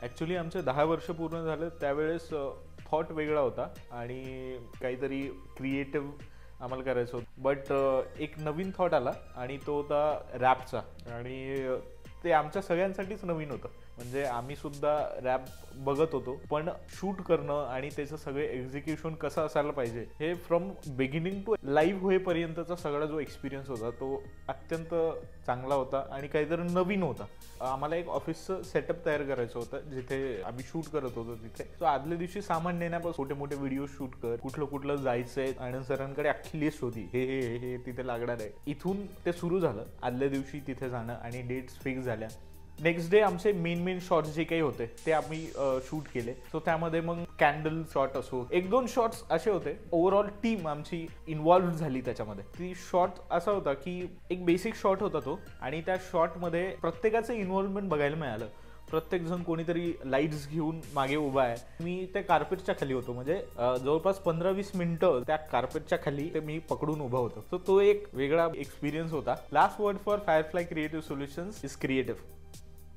Actually आमचे 10 वर्ष पूर्ण झाले त्यावेळेस थॉट वेगळा होता आणि काहीतरी क्रिएटिव्ह आम्हाला करायचं होतं. बट एक नवीन थॉट आला आणि तो होता रॅपचा. आणि ते आमच्या सगळ्यांसाठीच नवीन होतं. म्हणजे आम्ही सुद्धा रॅप बघत होतो, पण शूट करणं आणि त्याचं सगळे एक्झिक्युशन कसं असायला पाहिजे हे फ्रॉम बिगिनिंग टू लाईव्ह होईपर्यंतचा सगळा जो एक्सपिरियन्स होता तो अत्यंत चांगला होता आणि काहीतरी नवीन होता. आम्हाला एक ऑफिसचं सेटअप तयार करायचं होतं जिथे आम्ही शूट करत होतो तिथे. सो आदल्या दिवशी सामान नेण्यापासून छोटे मोठे व्हिडिओ शूट कर, कुठलं कुठलं जायचंय, आणि सरांकडे अख्खी लिस्ट होती, हे हे हे तिथे लागणार आहे. इथून ते सुरू झालं. आदल्या दिवशी तिथे जाणं आणि डेट्स फिक्स झाल्या. नेक्स्ट डे आमचे मेन शॉट्स जे काही होते ते आम्ही शूट केले. सो त्यामध्ये मग कॅन्डल शॉट असो, 1-2 शॉट्स असे होते. ओव्हरऑल टीम आमची इन्व्हॉल्व्ह झाली त्याच्यामध्ये. ती शॉट असा होता की एक बेसिक शॉट होता तो, आणि त्या शॉटमध्ये प्रत्येकाचं इन्व्हॉल्वमेंट बघायला मिळालं. प्रत्येक जण कोणीतरी लाईट्स घेऊन मागे उभा आहे. मी त्या कार्पेटच्या खाली होतो, म्हणजे जवळपास 15-20 मिनिटं त्या कार्पेटच्या खाली ते मी पकडून उभा होतो. सो तो एक वेगळा एक्सपिरियन्स होता. Last word for firefly creative solutions is creative.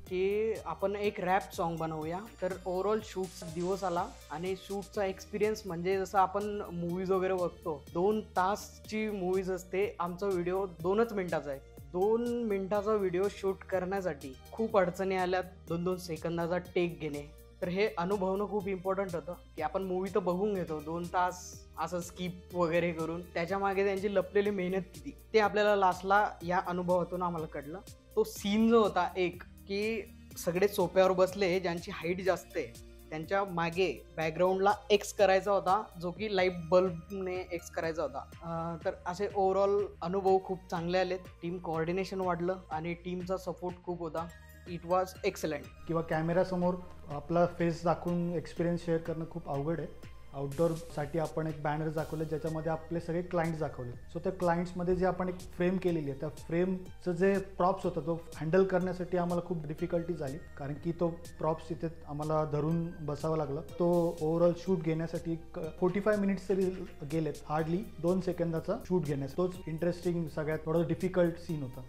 की आपण एक रॅप सॉन्ग बनवूया. तर ओव्हरऑल शूटचा दिवस आला आणि शूटचा एक्सपिरियन्स म्हणजे जसं आपण मूवीज वगैरे बघतो, 2 तासची मूवीज असते, आमचा व्हिडिओ 2च मिनिटाचा आहे. 2 मिनिटाचा व्हिडिओ शूट करण्यासाठी खूप अडचणी आल्यात. 2-2 सेकंदाचा टेक घेणे. तर हे अनुभवणं खूप इम्पॉर्टंट होतं की आपण मूवी तर बघून घेतो 2 तास असं स्किप वगैरे करून, त्याच्या मागे त्यांची लपलेली मेहनत किती ते आपल्याला लास्टला या अनुभवातून आम्हाला कळलं. तो सीन जो होता एक की सगळे सोप्यावर बसले, ज्यांची हाईट जास्त आहे त्यांच्या मागे बॅकग्राऊंडला एक्स करायचा होता, जो की लाईट बल्बने एक्स करायचा होता. तर असे ओव्हरऑल अनुभव खूप चांगले आलेत. टीम कोऑर्डिनेशन वाढलं आणि टीमचा सपोर्ट खूप होता. It was excellent. किंवा कॅमेरासमोर आपला फेस दाखवून एक्सपिरियन्स शेअर करणं खूप अवघड आहे. आउटडोअरसाठी आपण एक बॅनर दाखवले ज्याच्यामध्ये आपले सगळे क्लायंट्स दाखवले. सो त्या क्लायंट्समध्ये जे आपण एक फ्रेम केलेली आहे, त्या फ्रेमचं जे प्रॉप्स होता तो हँडल करण्यासाठी आम्हाला खूप डिफिकल्टी झाली, कारण की तो प्रॉप्स तिथे आम्हाला धरून बसावं लागलं. तो ओव्हरऑल शूट घेण्यासाठी 45 मिनिट्स तरी गेलेत, हार्डली 2 सेकंदाचा शूट घेण्यास. तोच इंटरेस्टिंग सगळ्यात थोडं डिफिकल्ट सीन होता.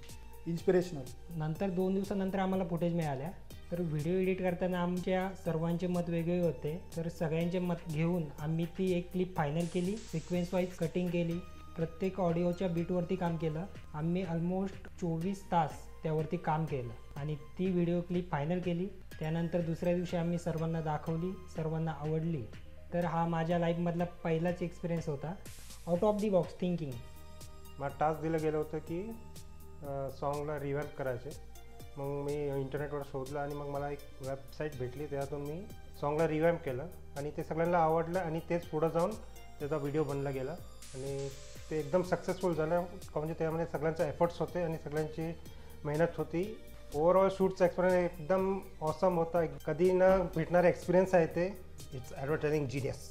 इन्स्पिरेशनल. नंतर 2 दिवसानंतर आम्हाला फुटेज मिळाल्या. तर व्हिडिओ एडिट करताना आमच्या सर्वांचे मत वेगळे होते. तर सगळ्यांचे मत घेऊन आम्ही ती एक क्लिप फायनल केली. सिक्वेन्स वाईज कटिंग केली. प्रत्येक ऑडिओच्या बीटवरती काम केलं. आम्ही ऑलमोस्ट 24 तास त्यावरती काम केलं आणि ती व्हिडिओ क्लिप फायनल केली. त्यानंतर दुसऱ्या दिवशी आम्ही सर्वांना दाखवली, सर्वांना आवडली. तर हा माझ्या लाईफमधला पहिलाच एक्सपिरियन्स होता. Out of the box thinking. मला टास्क दिलं गेलं होतं की सॉन्गला रिव्हॅम्प करायचे. मग मी इंटरनेटवर शोधलं आणि मग मला एक वेबसाईट भेटली, त्यातून मी सॉन्गला रिव्हॅम्प केलं आणि ते सगळ्यांना आवडलं आणि तेच पुढं जाऊन त्याचा व्हिडिओ बनला गेला आणि ते एकदम सक्सेसफुल झालं. म्हणजे त्यामध्ये सगळ्यांचे एफर्ट्स होते आणि सगळ्यांची मेहनत होती. ओव्हरऑल शूटचा एक्सपिरियन्स एकदम ऑसम होता. कधी न भेटणारा एक्सपिरियन्स आहे ते. It's advertising genius.